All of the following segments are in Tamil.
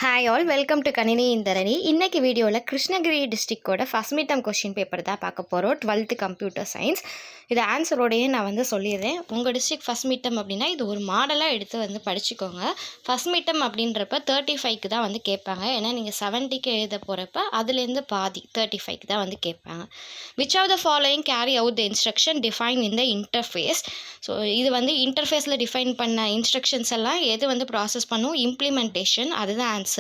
ஹாய் ஆல், வெல்கம் டு கணினி இந்தரணி. இன்றைக்கி வீடியோவில் கிருஷ்ணகிரி டிஸ்ட்ரிக்டோட ஃபஸ்ட் மீட்டம் கொஷின் பேப்பர் தான் பார்க்க போகிறோம். 12th computer science. இது ஆன்சரோடையே நான் சொல்லிடுறேன். உங்கள் டிஸ்ட்ரிக்ட் ஃபஸ்ட் மீட்டம் அப்படின்னா இது ஒரு மாடலாக எடுத்து படிச்சுக்கோங்க. ஃபஸ்ட் மீட்டம் அப்படின்றப்ப 35க்கு தான் கேட்பாங்க. ஏன்னா நீங்கள் 70க்கு எழுத போகிறப்ப அதுலேருந்து பாதி 35க்கு தான் கேட்பாங்க. Which of the following carry out the instruction define in the interface. So இது இன்டர்ஃபேஸில் டிஃபைன் பண்ண இன்ஸ்ட்ரக்ஷன்ஸ் எல்லாம் எது ப்ராசஸ் பண்ணும்? இம்ப்ளிமெண்டேஷன். அதுதான் answer.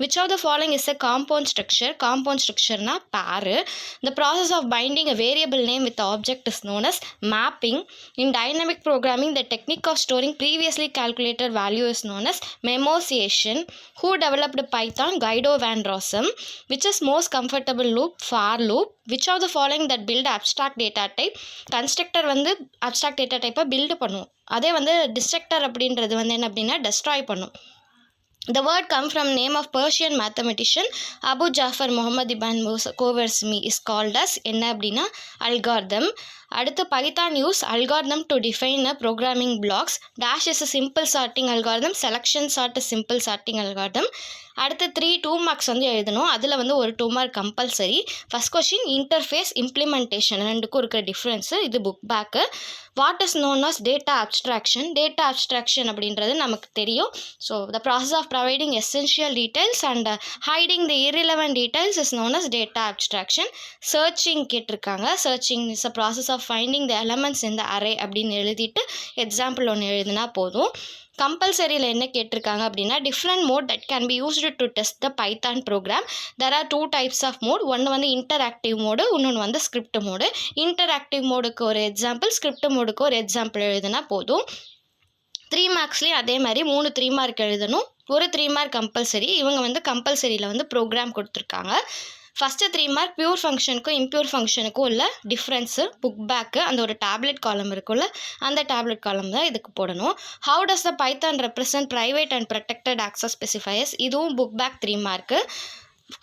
Which of the following is a compound structure? Compound structure na pair. The process of binding a variable name with the object is known as mapping. In dynamic programming, the technique of storing previously calculated value is known as memoization. Who developed Python? Guido van Rossum. Which is most comfortable loop? For loop. Which of the following that build abstract data type? Constructor abstract data type build பண்ணும். அதே destructor அப்படின்றது என்ன அப்படின்னா destroy பண்ணும். The word come from name of Persian mathematician Abu Jafar Muhammad ibn Khwarizmi is called as என்ன அப்படின்னா algorithm. அடுத்து Python use algorithm to define a programming blocks. Dash is a simple sorting algorithm. Selection sort is simple sorting algorithm. அடுத்து 2 மார்க்ஸ் எழுதணும். அதில் ஒரு 2 mark compulsory. First question interface implementation ரெண்டுக்கும் இருக்கிற டிஃப்ரென்ஸு. இது book back. What is known as data abstraction. Data abstraction அப்படின்றது நமக்கு தெரியும். So the process of providing essential details and hiding the irrelevant details is known as data abstraction. Searching கேட்டிருக்காங்க. Searching is a process of finding the elements இந்த அரே அப்படின்னு எழுதிட்டு எக்ஸாம்பிள் ஒன்று எழுதினா போதும். கம்பல்சரியில் என்ன கேட்டிருக்காங்க அப்படின்னா different mode that can be used to test the Python program. There are 2 types of mode. ஒன்று இன்டராக்டிவ் மோடு, இன்னொன்று ஸ்கிரிப்ட் மோடு. இன்டராக்டிவ் மோடுக்கு ஒரு எக்ஸாம்பிள், ஸ்கிரிப்ட் மோடுக்கு ஒரு எக்ஸாம்பிள் எழுதுனா போதும். 3 மார்க்ஸ்லேயும் அதே மாதிரி 3 மார்க் எழுதணும். ஒரு 3 மார்க் கம்பல்சரி. இவங்க கம்பல்சரியில் ப்ரோக்ராம் கொடுத்துருக்காங்க. ஃபஸ்ட்டு 3 மார்க் பியூர் ஃபங்க்ஷனுக்கும் இம்ப்யூர் ஃபங்க்ஷனுக்கும் உள்ள டிஃப்ரென்ஸு புக் பேக்கு அந்த ஒரு டேப்லெட் காலம் இருக்குல்ல, அந்த டேப்லெட் காலம் தான் இதுக்கு போடணும். How does the Python represent private and protected access specifiers. இதுவும் book back 3 mark.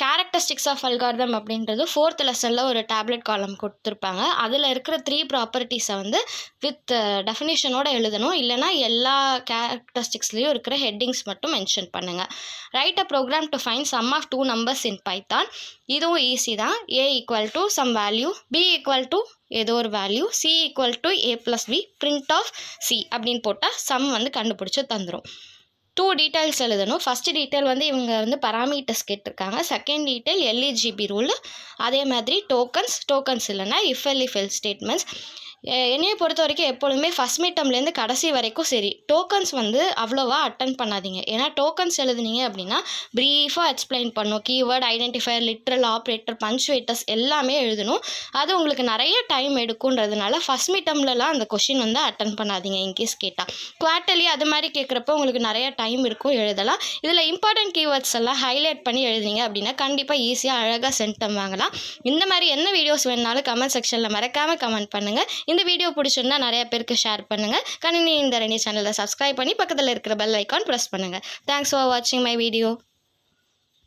Characteristics of algorithm அப்படின்றது 4th லெசனில் ஒரு டேப்லெட் காலம் கொடுத்துருப்பாங்க. அதில் இருக்கிற 3 ப்ராப்பர்ட்டிஸை வித் டெஃபினிஷனோடு எழுதணும். இல்லைனா எல்லா கேரக்டரிஸ்டிக்ஸ்லேயும் இருக்கிற ஹெட்டிங்ஸ் மட்டும் மென்ஷன் பண்ணுங்கள். Write a program to find sum of 2 numbers in Python. இதுவும் ஈஸி தான். A = சம் வேல்யூ, B = ஏதோ ஒரு value, C = A + B, print of C அப்படின்னு போட்டால் சம் கண்டுபிடிச்சி தந்துடும். 2 டீட்டெயில்ஸ் எழுதணும். ஃபஸ்ட்டு டீட்டெயில் இவங்க பராமீட்டர்ஸ் கேட்டிருக்காங்க. Second detail LEGB rule. அதே மாதிரி டோக்கன்ஸ் இல்லைன்னா இஃப் எல் ஸ்டேட்மெண்ட்ஸ். என்னையை பொறுத்த வரைக்கும் எப்பொழுதுமே ஃபஸ்ட் மீட்டம்லேருந்து கடைசி வரைக்கும் சரி டோக்கன்ஸ் அவ்வளோவா அட்டன் பண்ணாதீங்க. ஏன்னா டோக்கன்ஸ் எழுதுனீங்க அப்படின்னா ப்ரீஃபாக எக்ஸ்பிளைன் பண்ணும். கீவேர்ட், ஐடென்டிஃபையர், லிட்ரல் ஆப்ரேட்டர், பஞ்சுவேட்டர்ஸ் எல்லாமே எழுதணும். அது உங்களுக்கு நிறைய டைம் எடுக்குன்றதுனால ஃபஸ்ட் மீட்டம்லலாம் அந்த கொஷின் அட்டன் பண்ணாதீங்க. இன்கேஸ் கேட்டால் குவார்ட்டர்லி அது மாதிரி கேட்குறப்ப உங்களுக்கு நிறைய டைம் இருக்கும், எழுதலாம். இதில் இம்பார்ட்டன்ட் கீவேர்ட்ஸ் எல்லாம் ஹைலைட் பண்ணி எழுதிங்க அப்படின்னா கண்டிப்பாக ஈஸியாக அழகாக சென்டம் வாங்கலாம். இந்த மாதிரி என்ன வீடியோஸ் வேணுனாலும் கமெண்ட் செக்ஷனில் மறக்காமல் கமெண்ட் பண்ணுங்கள். இந்த வீடியோ பிடிச்சிருந்தா நிறைய பேருக்கு ஷேர் பண்ணுங்கள். கணினி இந்தரணி சேனலை சப்ஸ்கிரைப் பண்ணி பக்கத்தில் இருக்கிற பெல் ஐக்கான் ப்ரெஸ் பண்ணுங்கள். தேங்க்ஸ் ஃபார் வாட்சிங் மை வீடியோ.